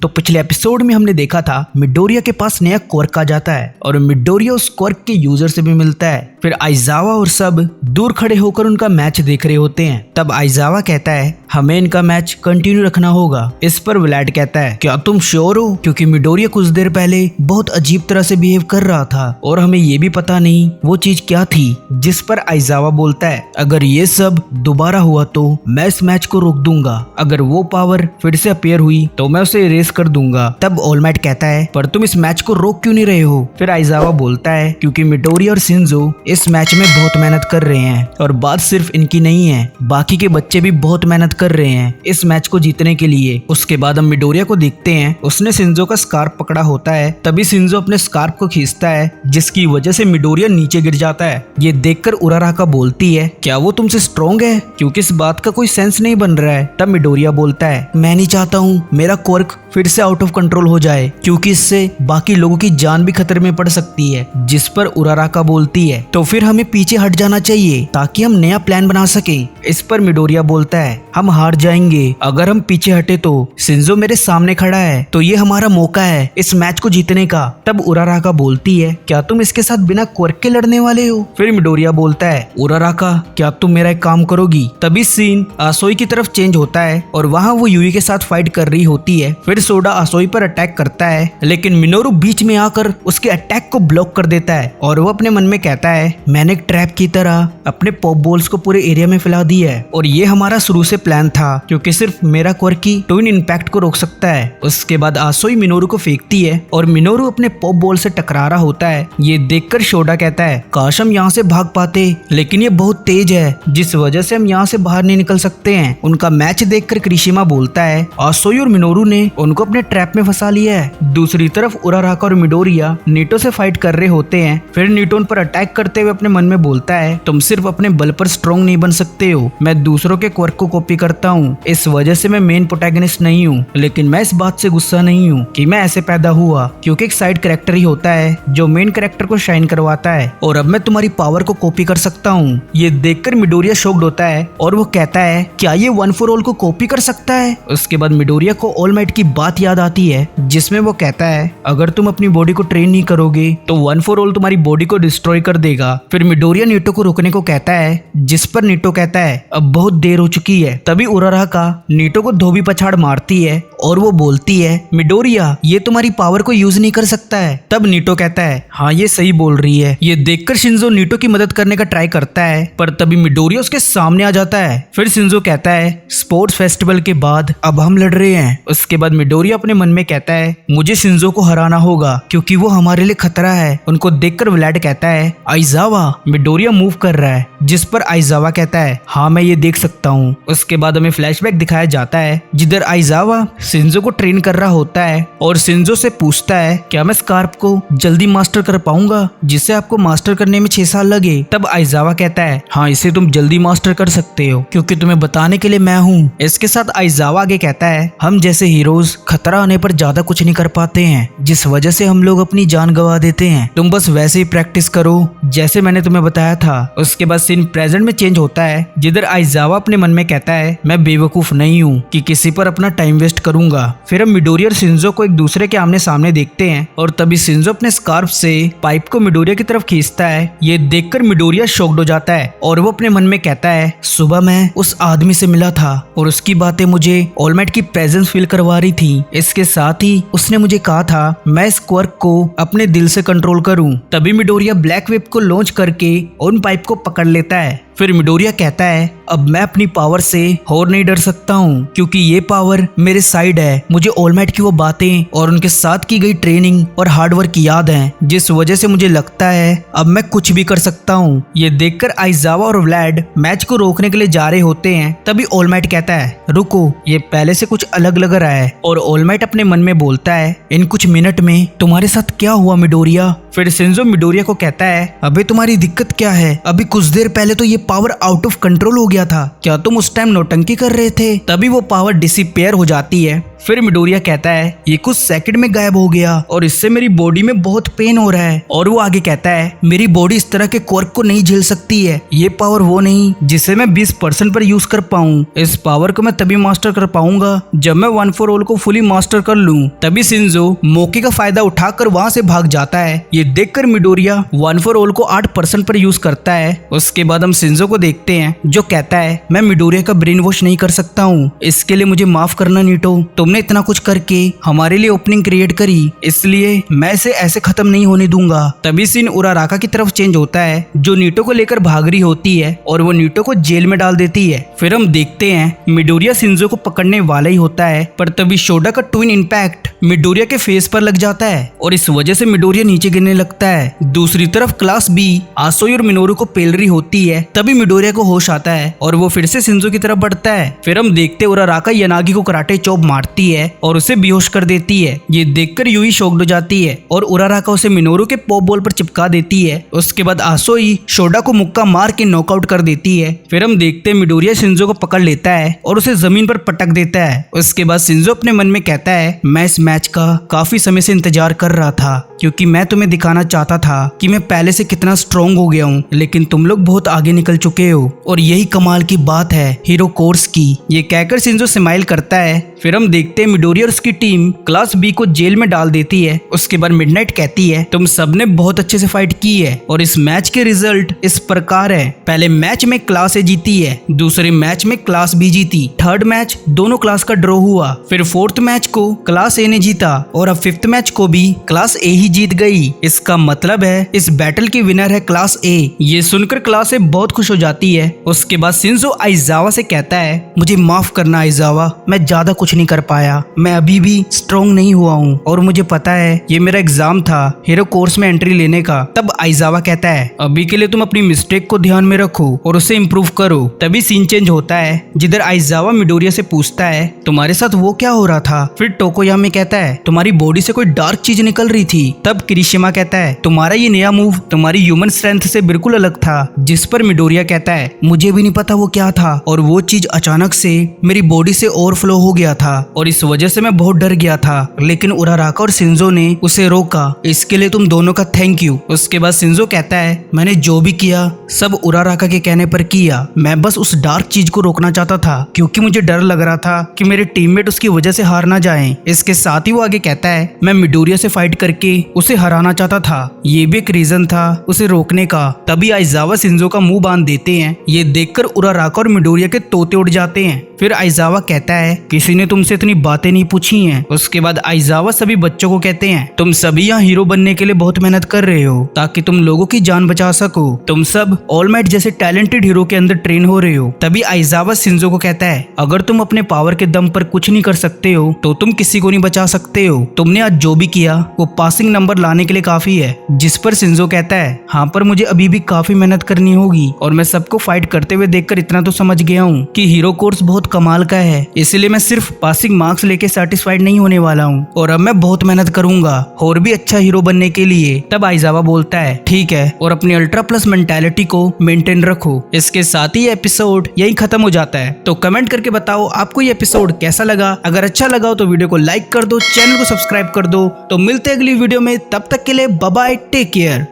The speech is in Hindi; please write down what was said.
तो पिछले एपिसोड में हमने देखा था मिडोरिया के पास नया क्वर्क आ जाता है और मिडोरिया उस क्वर्क के यूजर से भी मिलता है। फिर आइजावा और सब दूर खड़े होकर उनका मैच देख रहे होते हैं। तब आइजावा कहता है हमें इनका मैच कंटिन्यू रखना होगा। इस पर व्लाड कहता है क्या तुम श्योर हो, क्योंकि मिडोरिया कुछ देर पहले बहुत अजीब तरह से बिहेव कर रहा था और हमें ये भी पता नहीं वो चीज क्या थी। जिस पर आइजावा बोलता है अगर ये सब दोबारा हुआ तो मैं इस मैच को रोक दूंगा। अगर वो पावर फिर से अपीयर हुई तो मैं उसे इरेज कर दूंगा। तब ऑल माइट कहता है पर तुम इस मैच को रोक क्यों नहीं रहे हो। फिर आइजावा बोलता है क्योंकि मिडोरिया और शिंजो इस मैच में बहुत मेहनत कर रहे हैं और बात सिर्फ इनकी नहीं है, बाकी के बच्चे भी बहुत मेहनत कर रहे हैं इस मैच को जीतने के लिए। उसके बाद हम मिडोरिया को देखते हैं, उसने शिंजो का स्कार्फ पकड़ा होता है। तभी शिंजो अपने स्कार्फ को खींचता है जिसकी वजह से मिडोरिया नीचे गिर जाता है। ये देखकर उराराका बोलती है क्या वो तुमसे स्ट्रॉन्ग है, क्योंकि इस बात का कोई सेंस नहीं बन रहा है। तब मिडोरिया बोलता है मैं नहीं चाहता हूँ मेरा क्वर्क फिर से आउट ऑफ कंट्रोल हो जाए, क्योंकि इससे बाकी लोगों की जान भी खतरे में पड़ सकती है। जिस पर उराराका बोलती है तो फिर हमें पीछे हट जाना चाहिए ताकि हम नया प्लान बना सके। इस पर मिडोरिया बोलता है हम हार जाएंगे अगर हम पीछे हटे तो। शिंजो मेरे सामने खड़ा है तो ये हमारा मौका है इस मैच को जीतने का। तब उराराका बोलती है क्या तुम इसके साथ बिना क्वर्क के लड़ने वाले हो। फिर मिडोरिया बोलता है उराराका क्या तुम मेरा एक काम करोगी। तभी सीन आसोई की तरफ चेंज होता है और वहाँ वो यूई के साथ फाइट कर रही होती है। फिर सोडा आसोई पर अटैक करता है लेकिन मिनोरू बीच में आकर उसके अटैक को ब्लॉक कर देता है और वो अपने मन में कहता है मैंने एक ट्रैप की तरह अपने पॉप बॉल्स को पूरे एरिया में फैला दी है और ये हमारा शुरू से प्लान था, क्योंकि सिर्फ मेरा क्वर्क ही ट्विन इंपैक्ट को रोक सकता है। उसके बाद आसोई मिनोरू को फेंकती है और मिनोरू अपने पॉप बॉल से टकरा रहा होता है। ये देखकर शोडा कहता है काश हम यहाँ से भाग पाते, लेकिन ये बहुत तेज है जिस वजह से हम यहाँ से बाहर नहीं निकल सकते हैं। उनका मैच देखकर क्रिशिमा बोलता है आसोई और मिनोरू ने उनको अपने ट्रैप में फंसा लिया है। दूसरी तरफ उराराका और मिडोरिया नीटो से फाइट कर रहे होते हैं। फिर नीटो उन पर अटैक करते हुए अपने मन में बोलता है तुम सिर्फ अपने बल पर स्ट्रॉन्ग नहीं बन सकते हो, मैं दूसरों के क्वर्क को कॉपी करता हूँ, इस वजह से मैं मेन प्रोटैगनिस्ट नहीं हूँ। लेकिन मैं इस बात से गुस्सा नहीं हूँ कि मैं ऐसे पैदा हुआ, क्योंकि एक साइड कैरेक्टर ही होता है जो मेन कैरेक्टर को शाइन करवाता है और अब मैं तुम्हारी पावर को कॉपी कर सकता हूँ। ये देखकर मिडोरिया शॉक्ड होता है और वो कहता है क्या ये वन फॉर ऑल को कॉपी कर सकता है। उसके बाद मिडोरिया को ऑल माइट की बात याद आती है जिसमें वो कहता है अगर तुम अपनी बॉडी को ट्रेन नहीं करोगे तो वन फॉर ऑल तुम्हारी बॉडी को डिस्ट्रॉय कर देगा। फिर मिडोरिया नीटो को रोकने को कहता है जिस पर नीटो कहता है अब बहुत देर हो चुकी है। तभी उराराका नीटो को धोबी पछाड़ मारती है और वो बोलती है मिडोरिया ये तुम्हारी पावर को यूज नहीं कर सकता है। तब नीटो कहता है हाँ ये सही बोल रही है। ये देखकर शिंजो नीटो की मदद करने का ट्राई करता है पर तभी मिडोरिया उसके सामने आ जाता है। फिर शिंजो कहता है स्पोर्ट्स फेस्टिवल के बाद अब हम लड़ रहे हैं। उसके बाद मिडोरिया अपने मन में कहता है मुझे शिंजो को हराना होगा क्योंकि वो हमारे लिए खतरा है। उनको देखकर व्लाड कहता है आइजावा मिडोरिया मूव कर रहा है। जिस पर आइजावा कहता है हाँ मैं ये देख सकता हूँ। उसके बाद हमें फ्लैशबैक दिखाया जाता है जिधर आइजावा शिंजो को ट्रेन कर रहा होता है और शिंजो से पूछता है क्या मैं स्कार्फ को जल्दी मास्टर कर पाऊंगा जिससे आपको मास्टर करने में 6 साल लगे। तब आइजावा कहता है हाँ इसे तुम जल्दी मास्टर कर सकते हो क्योंकि तुम्हें बताने के लिए मैं हूँ। इसके साथ आइजावा आगे कहता है हम जैसे हीरोज खतरा आने पर ज्यादा कुछ नहीं कर पाते हैं जिस वजह से हम लोग अपनी जान गंवा देते हैं, तुम बस वैसे ही प्रैक्टिस करो जैसे मैंने तुम्हें बताया था। उसके बाद सीन प्रेजेंट में चेंज होता है जिधर आइजावा अपने मन में कहता है मैं बेवकूफ नहीं हूँ कि किसी पर अपना टाइम वेस्ट करूंगा। फिर हम मिडोरिया और शिंजो को एक दूसरे के आमने सामने देखते हैं और तभी शिंजो अपने स्कार्फ से पाइप को मिडोरिया की तरफ खींचता है। ये देखकर मिडोरिया शॉक्ड हो जाता है और वो अपने मन में कहता है सुबह मैं उस आदमी से मिला था और उसकी बातें मुझे ऑल माइट की प्रेजेंस फील करवा रही थी। इसके साथ ही उसने मुझे कहा था मैं इस क्वर्क को अपने दिल से कंट्रोल करूं। तभी मिडोरिया ब्लैक वेब को लॉन्च करके उन पाइप को पकड़ लेता है। फिर मिडोरिया कहता है अब मैं अपनी पावर से और नहीं डर सकता हूँ क्योंकि ये पावर मेरे साइड है। मुझे ऑल माइट की वो बातें और उनके साथ की गई ट्रेनिंग और हार्डवर्क की याद है जिस वजह से मुझे लगता है अब मैं कुछ भी कर सकता हूँ। ये देखकर आइजावा और व्लाड मैच को रोकने के लिए जा रहे होते हैं। तभी ऑल माइट कहता है रुको ये पहले से कुछ अलग लग रहा है और ऑल माइट अपने मन में बोलता है इन कुछ मिनट में तुम्हारे साथ क्या हुआ मिडोरिया। फिर शिंजो मिडोरिया को कहता है अबे तुम्हारी दिक्कत क्या है, अभी कुछ देर पहले तो ये पावर आउट ऑफ कंट्रोल हो गया था, क्या तुम उस टाइम नौटंकी कर रहे थे। तभी वो पावर डिसिपेयर हो जाती है। फिर मिडोरिया कहता है ये कुछ सेकंड में गायब हो गया और इससे मेरी बॉडी में बहुत पेन हो रहा है। और वो आगे कहता है मेरी बॉडी इस तरह के क्वर्क को नहीं झेल सकती है। ये पावर वो नहीं जिसे मैं 20% पर यूज कर पाऊँ। इस पावर को मैं तभी मास्टर कर पाऊंगा जब मैं वन फॉर ऑल को फुली मास्टर कर लूं। तभी शिंजो मौके का फायदा उठाकर वहां से भाग जाता है। ये देखकर मिडोरिया वन फॉर ऑल को 8% पर यूज करता है। उसके बाद हम शिंजो को देखते हैं जो कहता है मैं मिडोरिया का ब्रेन वॉश नहीं कर सकता हूँ, इसके लिए मुझे माफ करना नीटो। तुमने इतना कुछ करके हमारे लिए ओपनिंग क्रिएट करी, इसलिए मैं इसे ऐसे खत्म नहीं होने दूंगा। तभी सीन उराराका की तरफ चेंज होता है जो नीटो को लेकर भाग रही होती है और वो नीटो को जेल में डाल देती है। फिर हम देखते हैं मिडोरिया शिंजो को पकड़ने वाला ही होता है, पर तभी शोडा का ट्विन इंपैक्ट मिडोरिया के फेस पर लग जाता है और इस वजह से मिडोरिया नीचे गिरने लगता है। दूसरी तरफ क्लास बी आसोई और मिनोरू को पेल रही होती है। तभी मिडोरिया को होश आता है और वो फिर से शिंजो की तरफ बढ़ता है। फिर हम देखते उराराका यानागी को कराटे चॉप मारती है और उसे बेहोश कर देती है। ये देखकर यूई शॉक्ड हो जाती है और उराराका उसे मिनोरू के पॉप बॉल पर चिपका देती है। उसके बाद आसोई शोडा को मुक्का मार के नॉकआउट कर देती है। फिर हम देखते हैं मिडोरिया शिंजो को पकड़ लेता है और उसे जमीन पर पटक देता है। उसके बाद शिंजो अपने मन में कहता है मैं इस मैच का काफी समय से इंतजार कर रहा था, क्योंकि मैं तुम्हें दिखाना चाहता था कि मैं पहले से कितना स्ट्रॉन्ग हो गया हूँ, लेकिन तुम लोग बहुत आगे निकल चुके हो और यही कमाल की बात है हीरो कोर्स की। ये कहकर शिंजो स्माइल करता है। फिर हम देखते हैं मिडोरिया और उसकी टीम क्लास बी को जेल में डाल देती है। उसके बाद मिडनाइट कहती है तुम सबने बहुत अच्छे से फाइट की है और इस मैच के रिजल्ट इस प्रकार है। पहले मैच में क्लास ए जीती है, दूसरे मैच में क्लास बी जीती, थर्ड मैच दोनों क्लास का ड्रॉ हुआ, फिर फोर्थ मैच को क्लास ए ने जीता और अब फिफ्थ मैच को भी क्लास ए ही जीत गई। इसका मतलब है इस बैटल की विनर है क्लास ए। ये सुनकर क्लास ए बहुत खुश हो जाती है। उसके बाद शिंजो आइजावा से कहता है मुझे माफ करना आइजावा, मैं ज्यादा कुछ नहीं कर पाया, मैं अभी भी स्ट्रॉन्ग नहीं हुआ हूँ और मुझे पता है ये मेरा एग्जाम था हीरो कोर्स में एंट्री लेने का। तब आइजावा कहता है अभी के लिए तुम अपनी मिस्टेक को ध्यान में रखो और उसे इम्प्रूव करो। तभी सीन चेंज होता है जिधर आइजावा मिडोरिया से पूछता है तुम्हारे साथ वो क्या हो रहा था। फिर टोकोयामी कहता है तुम्हारी बॉडी से कोई डार्क चीज निकल रही थी। तब किरिशिमा कहता है तुम्हारा ये नया मूव तुम्हारी ह्यूमन स्ट्रेंथ से बिल्कुल अलग था। जिस पर मिडोरिया कहता है मुझे भी नहीं पता वो क्या था और वो चीज अचानक से मेरी बॉडी से ओवरफ्लो हो गया था और इस वजह से मैं बहुत डर गया था, लेकिन उराराका और शिंजो ने उसे रोका, इसके लिए तुम दोनों का थैंक यू। उसके बाद शिंजो कहता है मैंने जो भी किया सब उराराका के कहने पर किया, मैं बस उस डार्क चीज को रोकना चाहता था क्योंकि मुझे डर लग रहा था कि मेरे टीममेट उसकी वजह से हार ना जाएं। इसके साथ ही वो आगे कहता है मैं मिडोरिया से फाइट करके उसे हराना चाहता था, ये भी एक रीजन था उसे रोकने का। तभी आइजावा शिंजो का मुंह बांध देते हैं। ये देखकर उराराका और मिडोरिया के तोते उड़ जाते हैं। फिर आइजावा कहता है किसी ने तुमसे इतनी बातें नहीं पूछी हैं। उसके बाद आइजावा सभी बच्चों को कहते हैं तुम सभी यहाँ हीरो बनने के लिए बहुत मेहनत कर रहे हो ताकि तुम लोगों की जान बचा सको। तुम सब ऑल माइट जैसे टैलेंटेड हीरो के अंदर ट्रेन हो रहे हो। तभी आइजावा शिंजो को कहता है अगर तुम अपने पावर के दम पर कुछ नहीं कर सकते हो तो तुम किसी को नहीं बचा सकते हो। तुमने आज जो भी किया वो पासिंग नंबर लाने के लिए काफी है। जिस पर शिंजो कहता है हाँ पर मुझे अभी भी काफी मेहनत करनी होगी और मैं सबको फाइट करते हुए देखकर इतना तो समझ गया हूँ कि हीरो कोर्स बहुत कमाल का है, इसलिए मैं सिर्फ पासिंग मार्क्स लेके सेटिस्फाइड नहीं होने वाला हूँ और अब मैं बहुत मेहनत करूंगा और भी अच्छा हीरो बनने के लिए। तब आइजावा बोलता है ठीक है और अपनी अल्ट्रा प्लस मेंटालिटी को मेंटेन रखो। इसके साथ ही एपिसोड यही खत्म हो जाता है। तो कमेंट करके बताओ आपको ये एपिसोड कैसा लगा। अगर अच्छा लगा हो तो वीडियो को लाइक कर दो, चैनल को सब्सक्राइब कर दो। तो मिलते हैं अगली वीडियो में, तब तक के लिए बाय बाय, टेक केयर।